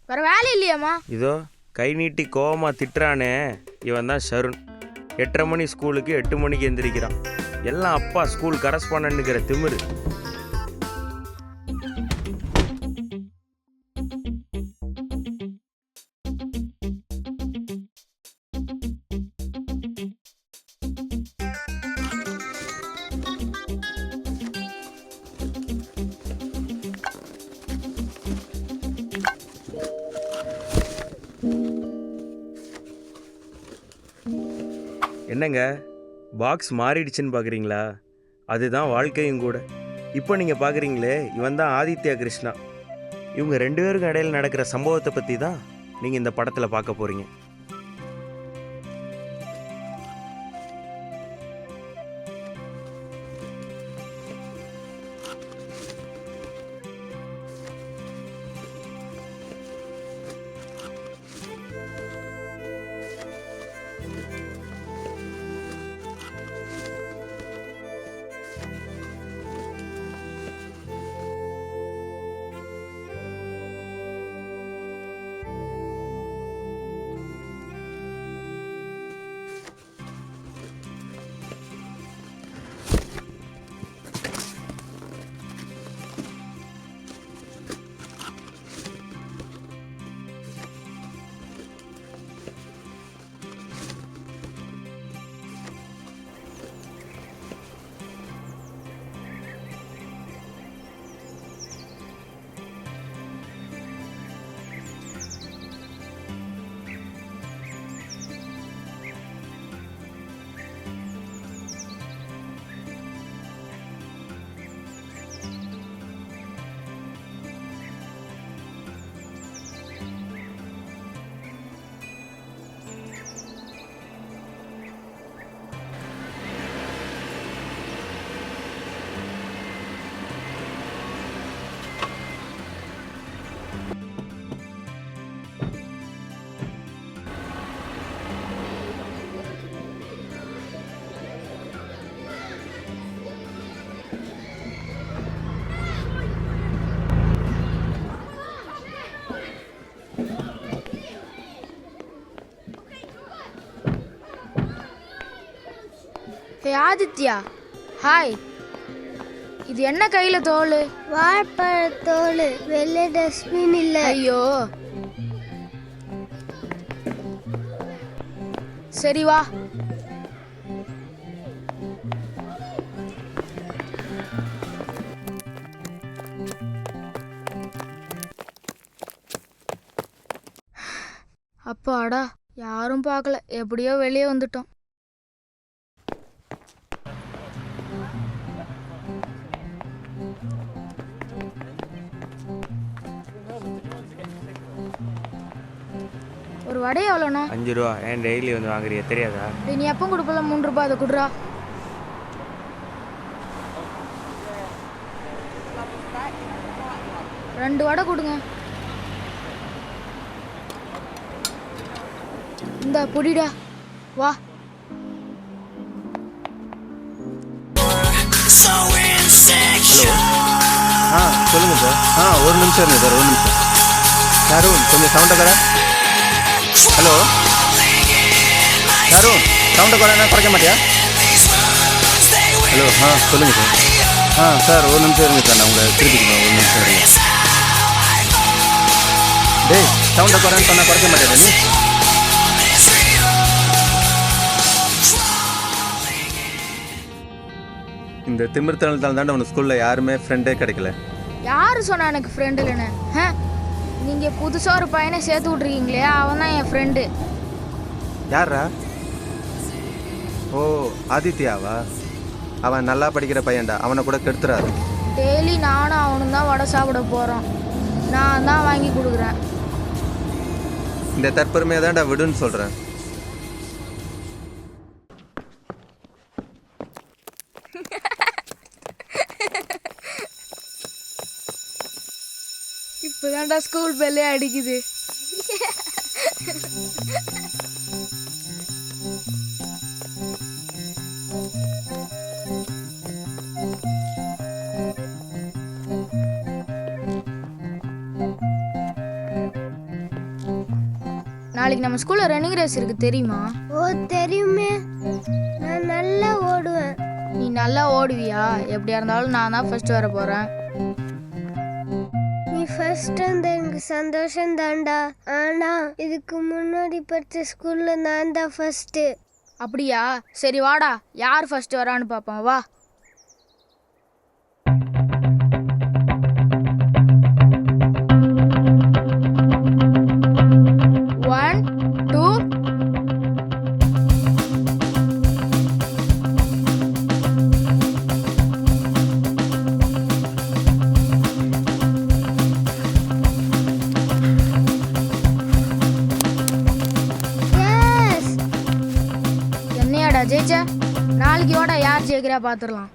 வேற வேலை இல்லையாம்மா? இதோ கை நீட்டி கோவமா திட்டுறானே, இவன் தான் ஷருண். 8:30 மணி ஸ்கூலுக்கு 8 மணிக்கு எந்திரிக்கிறான். எல்லாம் அப்பா ஸ்கூல் கரஸ்பாண்டன்ட்ங்கிற திமிரு. என்னங்க பாக்ஸ் மாறிடுச்சுன்னு பார்க்குறீங்களா? அதுதான் வாழ்க்கையும் கூட. இப்போ நீங்கள் பார்க்குறீங்களே, இவன் தான் ஆதித்யா கிருஷ்ணா. இவங்க 2 பேருக்கும் இடையில் நடக்கிற சம்பவத்தை பற்றி தான் நீங்கள் இந்த படத்தில் பார்க்க போகிறீங்க. ஹே ஆதித்யா, ஹாய். இது என்ன கையில தோல்? வாழைப்பழ தோல். வெள்ளை டஸ்ட்பின் இல்லை. ஐயோ, சரி வா. அப்பாடா, யாரும் பார்க்கல, எப்படியோ வெளியே வந்துட்டோம். ஒரு வடை எவ்வளோண்ணா? 5 ரூபா. ஏன் டெய்லி வந்து வாங்குறியா, தெரியாதா? நீ எப்போ கொடுப்பல? 3 ரூபா. அதை கொடுறா. ரெண்டு வடை கொடுங்க. இந்த புடிடா, வா. ஹலோ, சொல்லுங்கள் சார். ஒரு நிமிஷம் இருங்க சார், ஒரு நிமிஷம். ஷருண், கொஞ்சம் சவுண்டை கடை. ஹலோ ஷருண், சவுண்டை கடை குறைக்க மாட்டியா? ஹலோ, சொல்லுங்கள் சார். சார் ஒரு நிமிஷம் இருங்க சார், நான் உங்களை திருப்பிக்கணும். ஒரு நிமிஷம் இருங்க. டேய், சவுண்டை குறைன்னு சொன்னால் குறைக்க மாட்டேன் நீ. இந்த திமிர்த்தனத்தால் தாண்ட உனக்கு ஸ்கூலில் யாருமே ஃப்ரெண்டே கிடைக்கல. யாரு சொன்னா எனக்கு ஃப்ரெண்டு இல்லைன்னு? நீங்கள் புதுசாக ஒரு பையனை சேர்த்து விட்ருக்கீங்களே, அவன் தான் என் ஃப்ரெண்டு. யாரா? ஓ, ஆதித்யாவா? அவன் நல்லா படிக்கிற பையன்டா, அவனை கூட கெடுத்துறாரு. டெய்லி நானும் அவனும் தான் வடை சாப்பிட போகிறோம். நான் தான் வாங்கி கொடுக்குறேன். இந்த தற்பெருமையை தான்டா விடுன்னு சொல்கிறேன். இப்போதான்டா ஸ்கூல் பெல்லே அடிக்குது. நாளைக்கு நம்ம ஸ்கூல்ல ரன்னிங் ரேஸ் இருக்கு தெரியுமா? ஓ தெரியுமே, நான் நல்லா ஓடுவேன். நீ நல்லா ஓடுவியா? எப்படியா இருந்தாலும் நான் தான் ஃபர்ஸ்ட் வர போறேன். நீ ஃபர்ஸ்ட் வந்து எனக்கு சந்தோஷம் தான்டா. ஆனா இதுக்கு முன்னாடி படிச்ச ஸ்கூல்ல நான் தான் ஃபர்ஸ்ட். அப்படியா? சரி வாடா, யார் ஃபர்ஸ்ட் வரான்னு பாப்போம் வா. One, two. எஸ், என்னையாடா ஜெயிச்ச? நாளைக்கு வாடா யார் ஜெயிக்கிறா பாத்துடலாம்.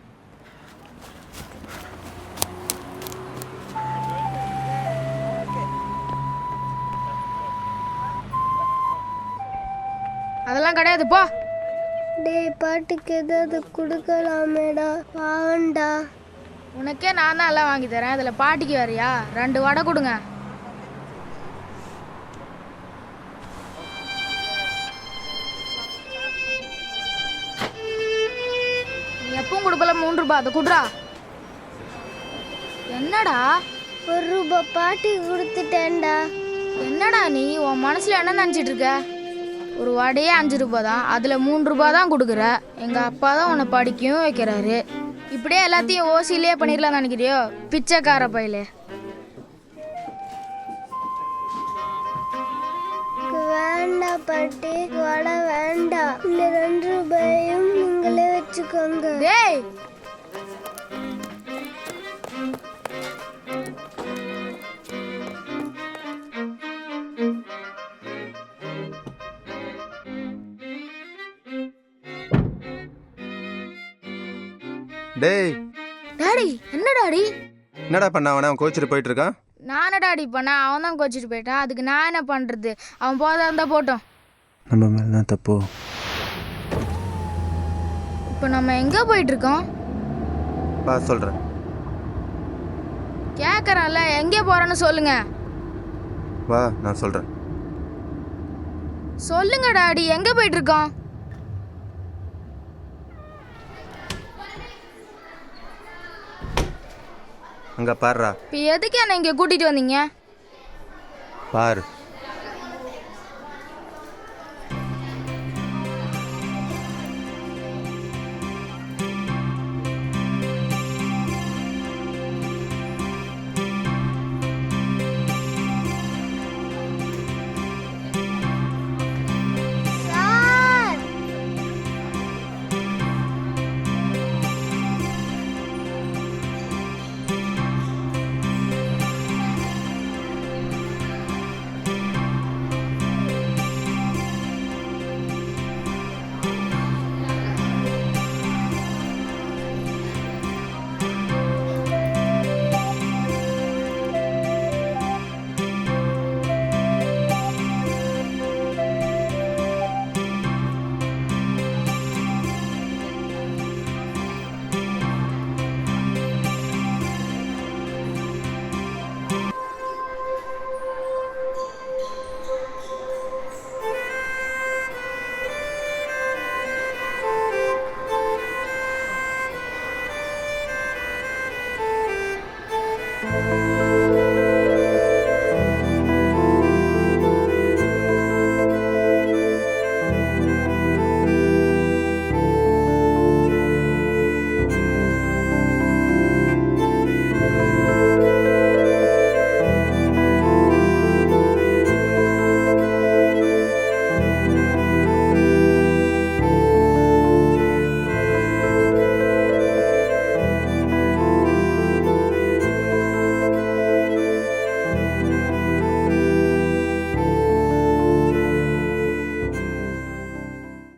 அதெல்லாம் கிடையாது போ. டேய் பாட்டுக்கு ஏதாவது கொடுக்கலாமேடா, பாவண்டா. உனக்கே நான் தான் எல்லாம் வாங்கி தரேன், இதுல பாட்டிக்கு வரியா? 2 வடை கொடுங்க. நீ எப்பவும் கொடுப்பல 3 ரூபாய், அதை குடுறா. என்னடா 1 ரூபாய் பாட்டிக்கு கொடுத்துட்டேன்டா. என்னடா நீ உன் மனசுல என்ன நினைச்சிட்டு இருக்க? ஒரு வடையே 5 ரூபாய் தான், அதுல 3 ரூபாய் தான் கொடுக்குற. எங்க அப்பா தான் உன்னை படிக்கவும் வைக்கிறாரு. இப்படியே எல்லாத்தையும் ஓசிலே பண்ணிடலாம் நினைக்கிறியோ? பிச்சைக்கார பையிலே. வேண்டாம் பாட்டி, வடை வேண்டாம். இந்த 2 ரூபாயும் நீங்களே வச்சுக்கோங்க. டேய் டேய், டாடி, என்ன டாடி? என்னடா பண்ண அவன் கோச்சிட்டு போயிட்டு இருக்கான்? நானே டாடி பண்ண, அவன் தான் கோச்சிட்டு போயிட்டான். அதுக்கு நான் என்ன பண்றது? அவன் போதா இருந்தா போட்டோம். நம்ம மேல தான் தப்பு. இப்போ நம்ம எங்க போயிட்டு இருக்கோம்? வா சொல்றேன். கேக்குறேன்ல, எங்கே போறோன்னு சொல்லுங்க. வா நான் சொல்றேன். சொல்லுங்க டாடி, எங்க போயிட்டு இருக்கோம்? அங்க பாருடா. இப்போ எதுக்கு என்ன இங்க கூட்டிட்டு வந்தீங்க? பாரு.